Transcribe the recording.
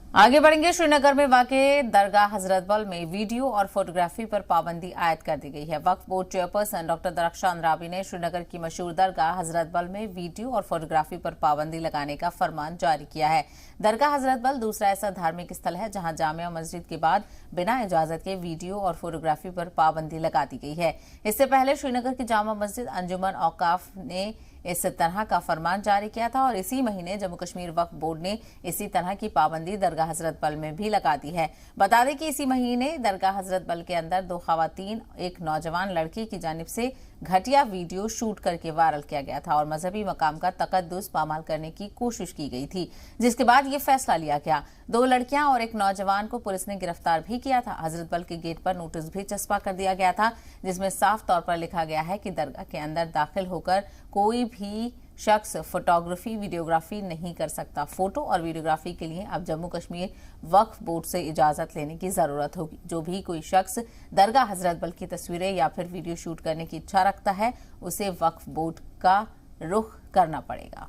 आगे बढ़ेंगे। श्रीनगर में वाक़े दरगाह हजरत बल में वीडियो और फोटोग्राफी पर पाबंदी आयद कर दी गई है। वक्फ board chairperson doctor Darakhshan Andrabi ने श्रीनगर की मशहूर दरगाह हजरत बल में वीडियो और फोटोग्राफी पर पाबंदी लगाने का फरमान जारी किया है। दरगाह हजरत बल दूसरा ऐसा धार्मिक स्थल है जहां जामिया मस्जिद के बाद बिना इजाजत के वीडियो और फोटोग्राफी पर पाबंदी लगा दी गई है। इससे पहले श्रीनगर की जामा मस्जिद अंजुमन औकाफ ने इस तरह का फरमान जारी किया था और इसी महीने जम्मू कश्मीर वक्फ बोर्ड ने इसी तरह की पाबंदी दरगाह हजरत बल में भी लगा दी है। बता दें कि इसी महीने दरगाह हजरत बल के अंदर 2 खवातीन एक नौजवान लड़की की जानिब से घटिया वीडियो शूट करके वायरल किया गया था और मजहबी मकाम का तकद्दुस पामाल करने की कोशिश की गई थी, जिसके बाद ये फैसला लिया गया। 2 लड़कियां और एक नौजवान को पुलिस ने गिरफ्तार भी किया था। हजरत बल के गेट पर नोटिस भी चस्पा कर दिया गया था जिसमें साफ तौर पर लिखा गया है कि दरगाह के अंदर दाखिल होकर कोई भी शख्स फोटोग्राफी वीडियोग्राफी नहीं कर सकता। फोटो और वीडियोग्राफी के लिए अब जम्मू कश्मीर वक्फ बोर्ड से इजाजत लेने की जरूरत होगी। जो भी कोई शख्स दरगाह हजरत बल की तस्वीरें या फिर वीडियो शूट करने की इच्छा रखता है उसे वक्फ बोर्ड का रुख करना पड़ेगा।